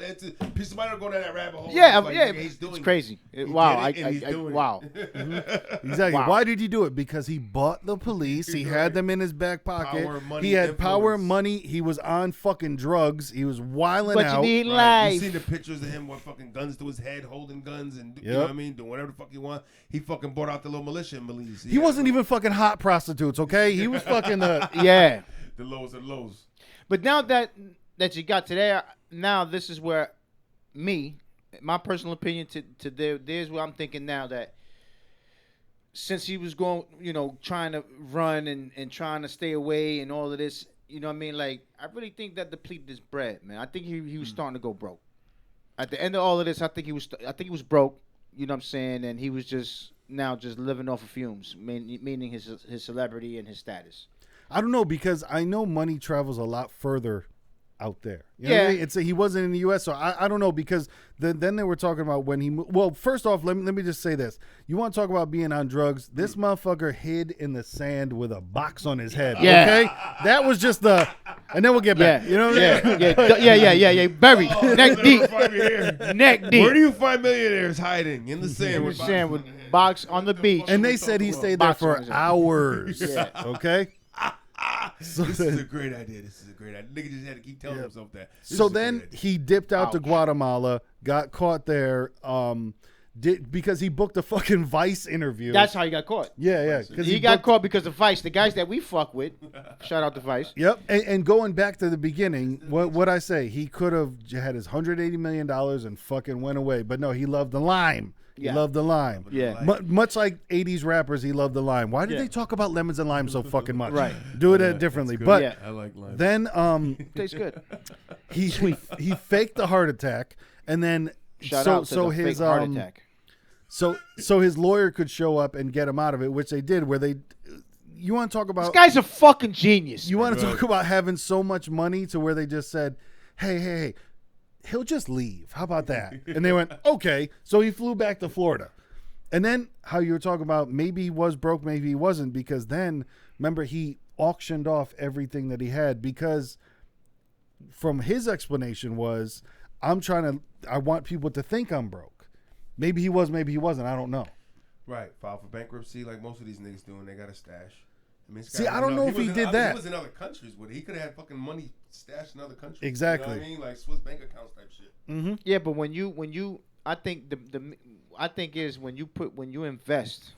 somebody don't go down that rabbit hole. Yeah, like, yeah. he's doing It's crazy. He Wow. did it, and he's doing Wow. it. Exactly. Wow. Why did he do it? Because he bought the police. He had them in his back pocket. Power, money, He had power, influence. money. He was on fucking drugs. He was wilding But out. you need Right. life. You seen the pictures of him with fucking guns to his head, holding guns, and you know Yep. what I mean, doing whatever the fuck he want. He fucking bought out the little militia in Belize. He wasn't even fucking hot prostitutes, okay? He was fucking the. Yeah. the lowest of lows. But now that you got to there, now this is where my personal opinion to there's where I'm thinking now that since he was going, trying to run and trying to stay away and all of this, you know what I mean? Like, I really think that depleted his bread, man. I think he was starting to go broke. At the end of all of this, I think he was broke, you know what I'm saying? And he was just living off of fumes, meaning his celebrity and his status. I don't know, because I know money travels a lot further out there. You know what I mean? He wasn't in the U.S., so I don't know, because then they were talking about when he moved. Well, first off, let me just say this. You want to talk about being on drugs? This motherfucker hid in the sand with a box on his head. Yeah. Okay? That was just the... And then we'll get back. Yeah. You know what I mean? Yeah. Buried, neck deep, neck deep. Where do you find millionaires hiding? In the sand. with box on the beach. And they said he stayed there Box on for his head. hours. Yeah. Okay? So This is a great idea. Nigga just had to keep telling himself that. So then he dipped out to Ouch. Guatemala, got caught there, because he booked a fucking Vice interview. That's how he got caught. Yeah. Because He got caught because of Vice. The guys that we fuck with, shout out to Vice. Yep. And going back to the beginning, what I say, he could have had his $180 million and fucking went away. But no, he loved the lime. He Yeah. loved the lime. Yeah. Much like 80s rappers, he loved the lime. Why did Yeah. they talk about lemons and lime so fucking much? Right. Do it differently. That's good. But Yeah. I like lime. then Tastes good. he faked the heart attack, and then Shout out to the his fake heart attack. So his lawyer could show up and get him out of it, which they did. You want to talk about? This guy's a fucking genius. You want to Right. talk about having so much money to where they just said, hey, he'll just leave. How about that? And they went, okay. So he flew back to Florida. And then how you were talking about maybe he was broke, maybe he wasn't, because then, remember, he auctioned off everything that he had, because from his explanation was, I want people to think I'm broke. Maybe he was, maybe he wasn't. I don't know. Right. File for bankruptcy like most of these niggas doing. They got a stash. I mean, See, I don't know if he did that. He was in other countries with it. He could have had fucking money stashed in other countries. Exactly. You know what I mean? Like Swiss bank accounts type shit. Mm-hmm. Yeah, but when you, I think when you invest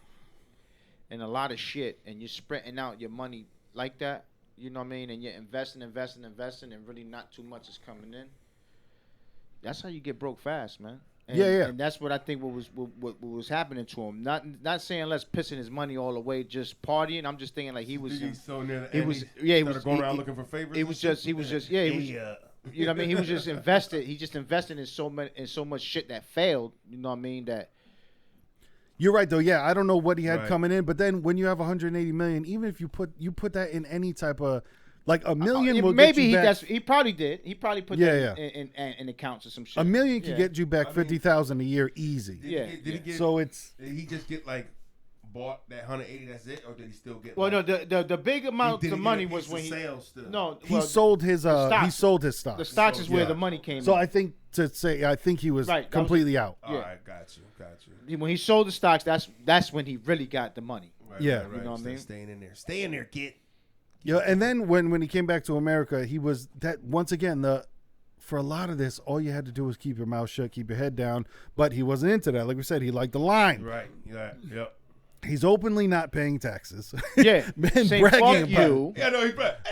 in a lot of shit and you're spreading out your money like that, you know what I mean, and you're investing, and really not too much is coming in. That's how you get broke fast, man. And, Yeah. And that's what I think what was happening to him. Not saying let's pissing his money all away, just partying. I'm just thinking like he was. He's so near the He end. was. He Yeah, he started was going around he- looking for favors. He was just. You know what I mean? He was just invested. He just invested in so much shit that failed. You know what I mean? That You're right, though. Yeah, I don't know what he had Right. coming in, but then when you have 180 million, even if you put that in any type of, like, a million will maybe get you back. he probably did. He probably put that in accounts or some shit. A million can Yeah. get you back 50,000 a year easy. Did he get, So it's did he just get like bought that 180? That's it, or did he still get? Well, like, no, the big amount did he of get money a was piece when of he sales still? no he well, sold his stocks. stocks. the stocks is where yeah. the money came So in. I think he was Right, that was- completely out. All yeah. right, got you. When he sold the stocks, that's when he really got the money. Right, Yeah. right, right. You know what I mean? Stay in there, kid. Yeah, and then when he came back to America, he was that once again for a lot of this, all you had to do was keep your mouth shut, keep your head down. But he wasn't into that. Like we said, he liked the line. Right. Yeah. Yep. He's openly not paying taxes. Yeah, Man, say bragging fuck about you, Yeah, no, I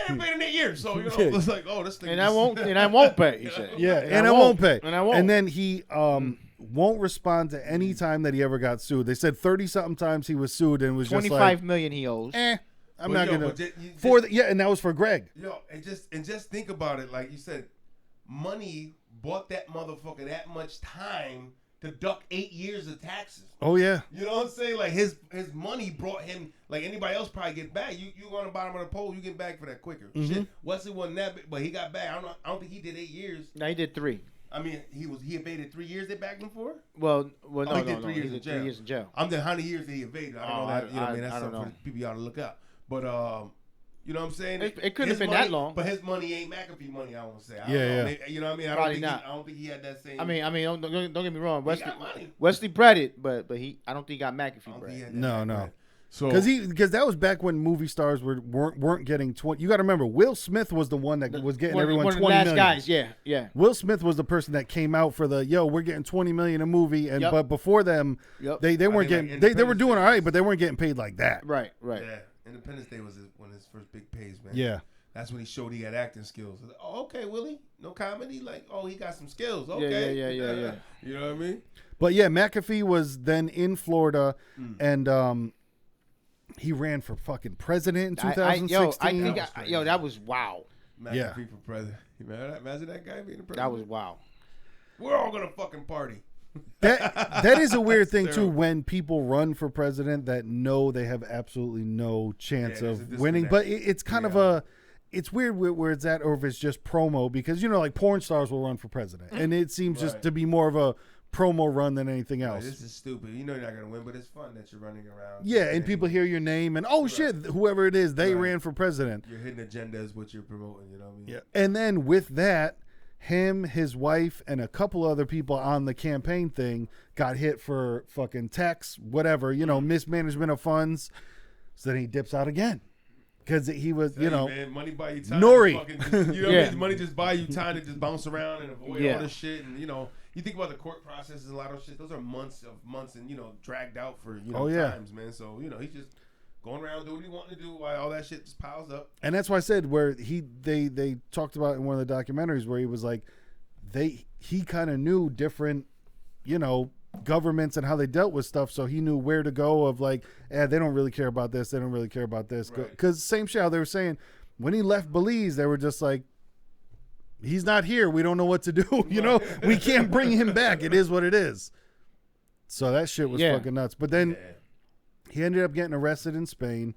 ain't paid in 8 years, so you know, Yeah. it's like, oh, this thing. and I won't pay. He said. Yeah, and I won't pay. And I won't. And then he won't respond to any time that he ever got sued. They said 30-something times he was sued and was just like, $25 million he owes. I'm Well, not yo, gonna but just- and that was for Greg. Yo, and just think about it. Like you said, money bought that motherfucker that much time to duck 8 years of taxes. Oh yeah, You know what I'm saying? Like his money brought him, like anybody else probably get back. You on the bottom of the pole, you get back for that quicker. Shit, Wesley wasn't that big, but he got back. I don't think he did 8 years. No, he did 3. I mean, he evaded 3 years. They backed him for. Well, He did 3 years in jail. 3 years in jail. I'm the how many years did he evade? I don't know that. You know what I mean? That's something for people y'all to look up. But you know what I'm saying? It couldn't have been that long. But his money ain't McAfee money. I won't say. Yeah. You know what I mean? I don't think he had that same. I mean, don't get me wrong. Wesley bred it, but I don't think he got McAfee bread. No. So because that was back when movie stars weren't getting 20. You got to remember, Will Smith was the one that was getting everyone 20 million. Guys, yeah. Will Smith was the person that came out for we're getting 20 million a movie, and but before them, they weren't getting they were doing all right, but they weren't getting paid like that. Right. Yeah, Independence Day was one of his first big pays, man. Yeah. That's when he showed he had acting skills. Like, oh, okay, Willie, no comedy. Like, oh, he got some skills. Okay, yeah. You know what I mean? But yeah, McAfee was then in Florida, and he ran for fucking president in 2016. That was wow. McAfee for president. Imagine that guy being the president. That was wow. We're all gonna fucking party. That is a weird thing too. When people run for president that know they have absolutely no chance of winning, but it's kind of it's weird where it's at, or if it's just promo, because like porn stars will run for president, and it seems just to be more of a promo run than anything else. This is stupid. You know you're not gonna win, but it's fun that you're running around. Yeah, and people hear your name and shit, whoever it is, they ran for president. Your hidden agenda is what you're promoting. You know what I mean? Yeah, and then with that, him, his wife, and a couple other people on the campaign thing got hit for fucking tax, whatever, mismanagement of funds. So then he dips out again. Because he was, man, money buy you time. Nori. What I mean? Money just buy you time to just bounce around and avoid all this shit. And, you think about the court processes, a lot of shit. Those are months and, dragged out for, times, man. So, he's just going around doing what he wanted to do while all that shit just piles up. And that's why I said where they talked about in one of the documentaries where he was like, he kind of knew different, governments and how they dealt with stuff, so he knew where to go of like, they don't really care about this, they don't really care about this. Because same shit how they were saying when he left Belize, they were just like, he's not here, we don't know what to do. We can't bring him back. It is what it is. So that shit was fucking nuts. But then he ended up getting arrested in Spain.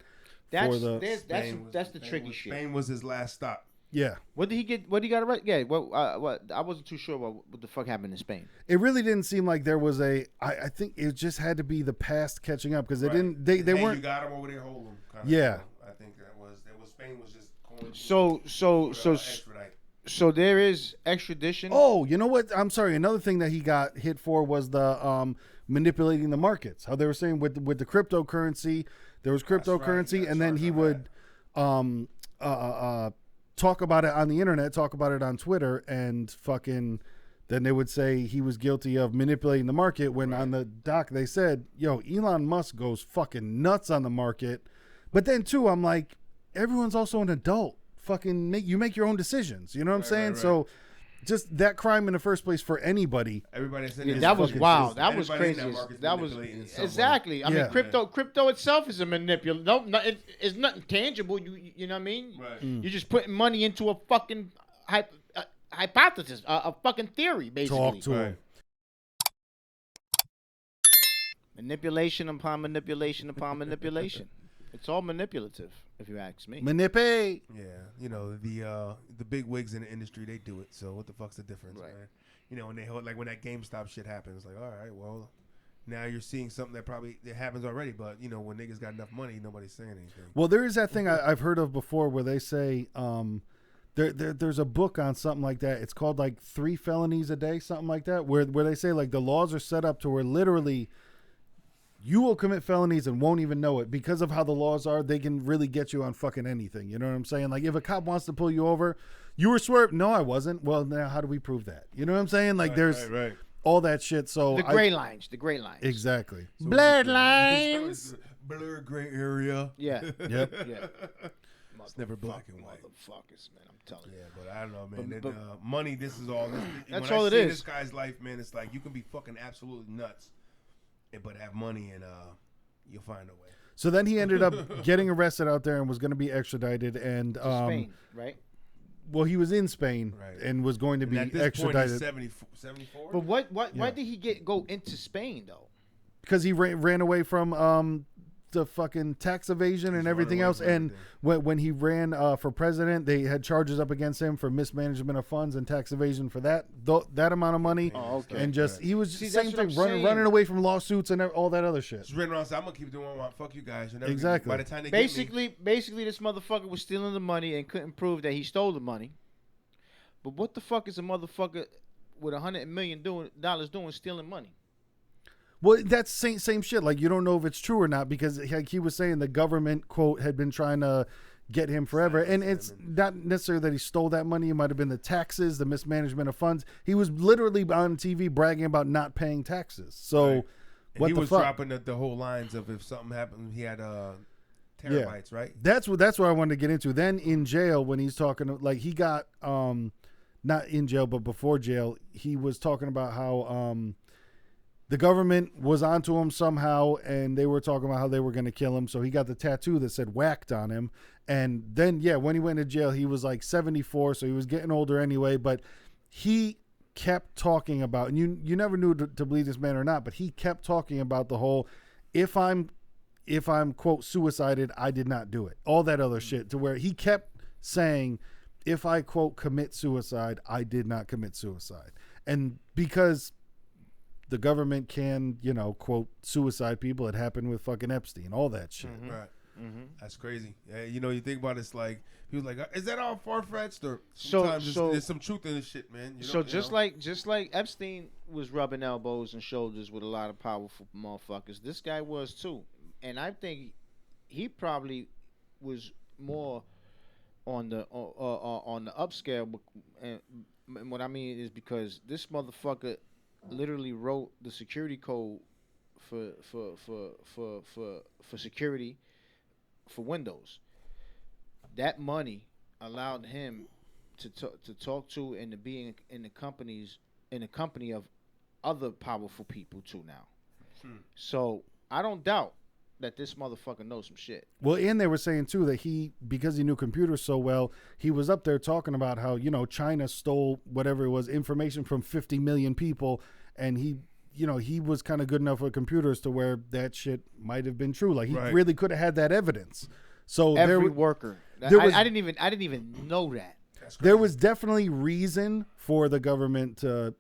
That's the tricky shit. Spain was his last stop. Yeah. What did he get? What he got arrested? Yeah. What? I wasn't too sure what the fuck happened in Spain. It really didn't seem like there was I think it just had to be the past catching up because they didn't. They weren't. You got him over there, hold him. Yeah. I think that was Spain was just. So there is extradition. Oh, you know what? I'm sorry. Another thing that he got hit for was the manipulating the markets. How they were saying with the cryptocurrency, there was cryptocurrency, and then he would talk about it on the internet, talk about it on Twitter, and fucking then they would say he was guilty of manipulating the market when on the doc they said, yo, Elon Musk goes fucking nuts on the market. But then too, I'm like, everyone's also an adult. Fucking make your own decisions. You know what I'm saying? Right. So just that crime in the first place for anybody. Everybody said that was wild. That was crazy. That was exactly. I mean, crypto itself is a manipulation. No, it's nothing tangible. You know what I mean? Right. You're just putting money into a fucking hypothesis, a fucking theory, basically. Talk to him. Manipulation upon manipulation upon manipulation. It's all manipulative, if you ask me. Manipulate. Yeah, the big wigs in the industry, they do it. So what the fuck's the difference, man? When they hold, like when that GameStop shit happens, like, all right, well, now you're seeing something that happens already. But when niggas got enough money, nobody's saying anything. Well, there is that thing I've heard of before where they say there's a book on something like that. It's called like 3 felonies a day, something like that, where they say like the laws are set up to where literally you will commit felonies and won't even know it because of how the laws are. They can really get you on fucking anything. You know what I'm saying? Like if a cop wants to pull you over, you were swerved. No, I wasn't. Well, now how do we prove that? You know what I'm saying? Like there's all that shit. So the gray lines. Exactly. So blurred lines. Blurred gray area. Yeah. Yep. Yeah. It's never black and white. Motherfuckers, man. I'm telling you. Yeah, but I don't know, man. But, money, this is all. That's all it is. This guy's life, man. It's like you can be fucking absolutely nuts, but have money and you'll find a way. So then he ended up getting arrested out there and was going to be extradited and Spain, right? Well, he was in Spain and was going to be at this extradited. Point he's 74. But why did he go into Spain though? Because he ran away from the fucking tax evasion and everything else. And everything. when he ran for president, they had charges up against him for mismanagement of funds and tax evasion for that amount of money. Oh, okay. And just he was See, same that's what thing, I'm running saying. away from lawsuits and all that other shit. Just ran around and said, I'm gonna keep doing what I want. Fuck you guys. You're never Exactly. By the time they Basically, this motherfucker was stealing the money and couldn't prove that he stole the money. But what the fuck is a motherfucker with $100 million doing stealing money? Well, that's same shit. Like, you don't know if it's true or not because, like he was saying, the government, quote, had been trying to get him forever. And it's not necessarily that he stole that money. It might have been the taxes, the mismanagement of funds. He was literally on TV bragging about not paying taxes. So, Right. what he the was fuck? dropping the whole lines of if something happened, he had terabytes, right? That's what I wanted to get into. Then in jail, when he's talking, like he got not in jail, but before jail, he was talking about how the government was onto him somehow, and they were talking about how they were going to kill him. So he got the tattoo that said "whacked" on him. And then, when he went to jail, he was like 74, so he was getting older anyway. But he kept talking about, and you never knew to believe this man or not, but he kept talking about the whole, if I'm quote suicided, I did not do it. All that other shit, to where he kept saying, if I quote commit suicide, I did not commit suicide. And because the government can, quote suicide people, it happened with fucking Epstein, all that shit. Mm-hmm. Right. Mm-hmm. That's crazy. Yeah, you think about it, it's like he was like, "Is that all far fetched?" Or sometimes there's some truth in this shit, man. Like Epstein was rubbing elbows and shoulders with a lot of powerful motherfuckers. This guy was too, and I think he probably was more on the upscale. And what I mean is because this motherfucker literally wrote the security code for security for Windows. That money allowed him to talk to and to be in the company of other powerful people too now. So I don't doubt that this motherfucker knows some shit. Well, and they were saying too that because he knew computers so well, he was up there talking about how, China stole whatever it was, information from 50 million people, and he was kind of good enough with computers to where that shit might have been true. Like he really could have had that evidence. So every worker. I didn't even know that. There was definitely reason for the government to,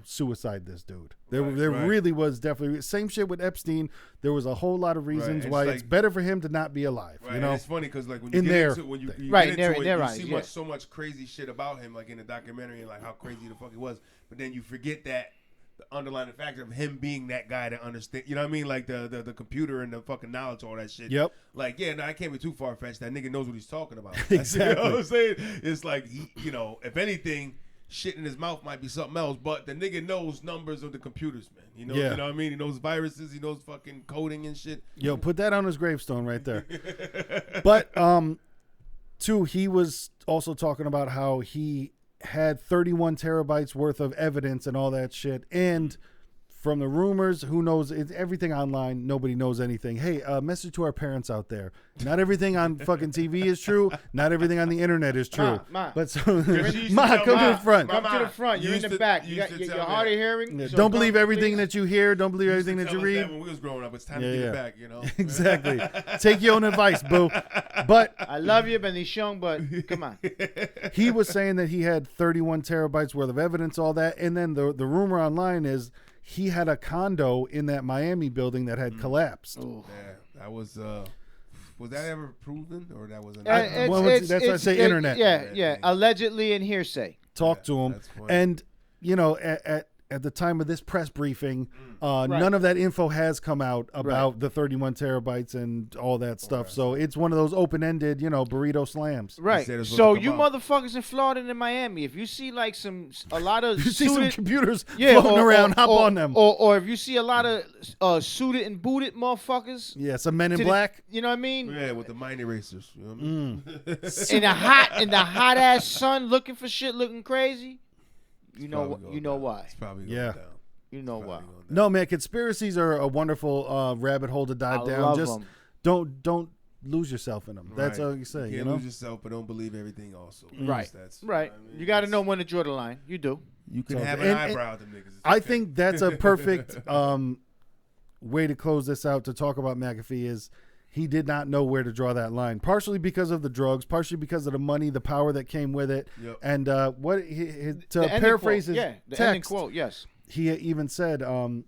suicide this dude. There really was definitely same shit with Epstein. There was a whole lot of reasons why it's better for him to not be alive. Right. And it's funny because like when you get into you see so much crazy shit about him, like in the documentary, and like how crazy the fuck he was. But then you forget that the underlying factor of him being that guy to understand, you know what I mean? Like the computer and the fucking knowledge, all that shit. Yep. Like, I can't be too far-fetched. That nigga knows what he's talking about. Exactly. You know what I'm saying? It's like, if anything, shit in his mouth might be something else, but the nigga knows numbers of the computers, man. You know what I mean? He knows viruses. He knows fucking coding and shit. Yo, put that on his gravestone right there. But, too, he was also talking about how he had 31 terabytes worth of evidence and all that shit. And from the rumors, who knows? It's everything online. Nobody knows anything. Hey, message to our parents out there. Not everything on fucking TV is true. Not everything on the internet is true. Ma. But so, Come to the front. Come to the front. You're in the back. You got your hard of hearing. Yeah, don't believe everything that you hear. Don't believe everything that you read. When we was growing up, it's time to get back, Exactly. Take your own advice, boo. But I love you, Benichon, but come on. He was saying that he had 31 terabytes worth of evidence, all that. And then the rumor online is he had a condo in that Miami building that had collapsed. Oh, yeah, that was that ever proven, or that was? That's why I say internet. Yeah. Allegedly and hearsay. Talk to him, and at the time of this press briefing, none of that info has come out about the 31 terabytes and all that stuff. So it's one of those open-ended, burrito slams. Right. So you motherfuckers in Florida and in Miami, if you see like a lot of you see some computers floating around, hop on them. Or if you see a lot of suited and booted motherfuckers. Yeah, some men in black. You know what I mean? Yeah, with the mind erasers. You know what I mean? in the hot ass sun, looking for shit, looking crazy. You know why. It's probably going down. You know why. No, man, conspiracies are a wonderful rabbit hole to dive down. Love Just them. don't lose yourself in them. That's all you say. You can't lose yourself, but don't believe everything also. Right. Right. I mean, you got to know when to draw the line. You do. You can have an eyebrow at them niggas. I think that's a perfect way to close this out, to talk about McAfee is he did not know where to draw that line. Partially because of the drugs, partially because of the money, the power that came with it, and to paraphrase his the text, ending quote, yes. He even said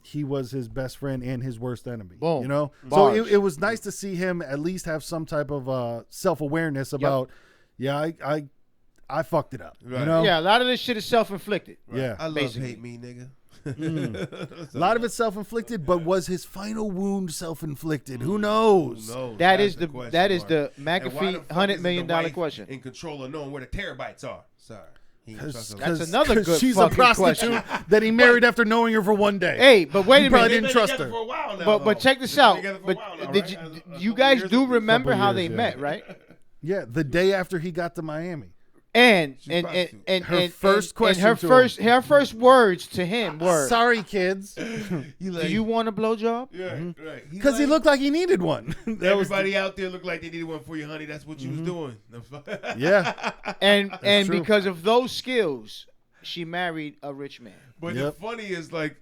he was his best friend and his worst enemy. Boom. You know, Bars. so it was nice to see him at least have some type of self-awareness about, I fucked it up. Right. You know, Yeah, a lot of this shit is self-inflicted. Right. Yeah, I love basically. hate me, nigga. A lot of it's self-inflicted, but was his final wound self-inflicted? Who knows? That That's is the question mark. And why McAfee the fuck $100 is million the wife question. in control of knowing where the terabytes are. Sorry. That's another good she's a fucking prostitute that he married after knowing her for one day. Hey, but wait He a probably minute. didn't trust her. For a while now, But check this out. But did you guys do remember Couple how years, they yeah. met, right? Yeah, the day after he got to Miami. And Her first question her to her first words to him were, "Sorry, kids," "Do you want a blowjob?" Yeah, right. because he looked like he needed one. Everybody out there looked like they needed one for you, honey. That's what you was doing. Yeah, And true. because of those skills, she married a rich man. But the funny is like,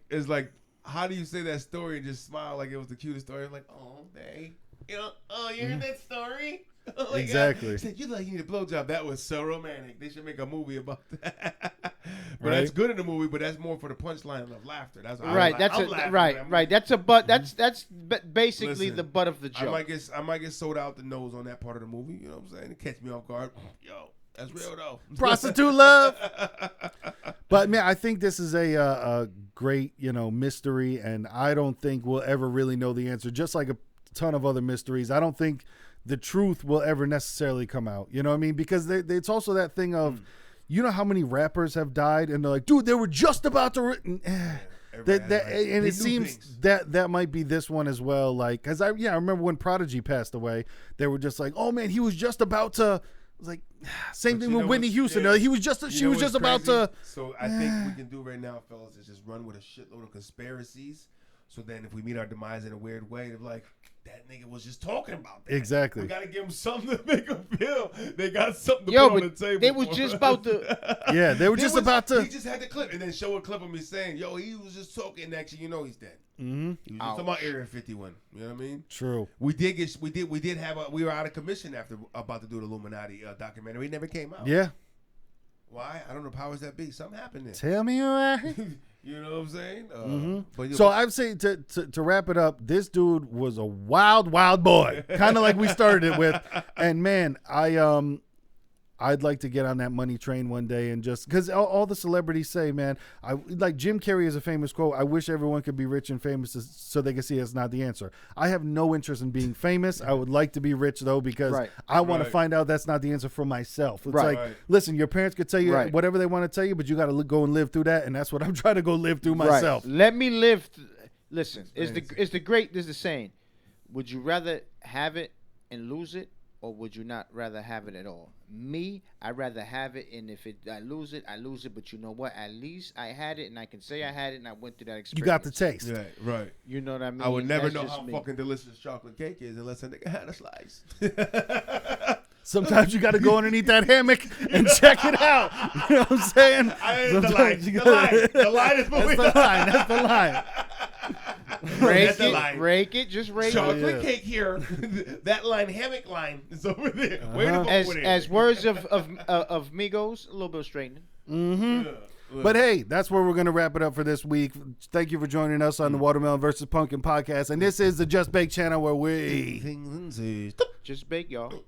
how do you say that story and just smile like it was the cutest story? Like, oh, babe, you're in that story. Like, Exactly. Said you like you need a blowjob. That was so romantic. They should make a movie about that. But Right. that's good in the movie. But that's more for the punchline of laughter. That's Right. I'm laughing Right. at that Right. That's a butt. That's basically Listen, the butt of the I joke. might get sold out the nose on that part of the movie. You know what I'm saying? It catch me off guard. Yo, that's real though. prostitute love. But man, I think this is a great mystery, and I don't think we'll ever really know the answer. Just like a ton of other mysteries, I don't think the truth will ever necessarily come out. You know what I mean? Because it's also that thing of, you know how many rappers have died, and they're like, dude, they were just about to. And it seems that might be this one as well. Like, because I remember when Prodigy passed away, they were just like, oh man, he was just about to. It was like same thing with Whitney Houston. He was just she was just about to. So I think we can do right now, fellas, is just run with a shitload of conspiracies. So then if we meet our demise in a weird way, they're like, that nigga was just talking about that. Exactly. We gotta give them something to make them feel they got something to put on the table. They was just about to. Yeah, they were just about to. He just had the clip and then show a clip of me saying, yo, he was just talking. Actually, he's dead. Mm-hmm. He was just talking about Area 51. You know what I mean? True. We were out of commission after about to do the Illuminati documentary. It never came out. Yeah. Why? I don't know. Powers that be. Something happened there. Tell me why. You know what I'm saying? But So I'd say to wrap it up, this dude was a wild boy, kind of like we started it with. And man, I'd like to get on that money train one day, and just because all the celebrities say, man, like Jim Carrey has a famous quote: "I wish everyone could be rich and famous so they could see it's not the answer." I have no interest in being famous. I would like to be rich though, because I want to find out that's not the answer for myself. It's like, listen, your parents could tell you whatever they want to tell you, but you got to go and live through that, and that's what I'm trying to go live through myself. Let me live. Listen, is the saying? Would you rather have it and lose it, or would you not rather have it at all? Me, I'd rather have it, and if I lose it, I lose it. But you know what? At least I had it, and I can say I had it, and I went through that experience. You got the taste. Yeah, right. You know what I mean? I would never That's know how fucking delicious chocolate cake is unless a nigga had a slice. Sometimes you got to go underneath that hammock and check it out. You know what I'm saying? The line is moving. That's the line. Rake it, just rake chocolate cake here. That line, hammock line, is over there. Wait a minute. As words of Migos, a little bit of straightening. Mm-hmm. But hey, that's where we're going to wrap it up for this week. Thank you for joining us on the Watermelon vs. Pumpkin podcast. And this is the Just Bake channel where we just bake, y'all.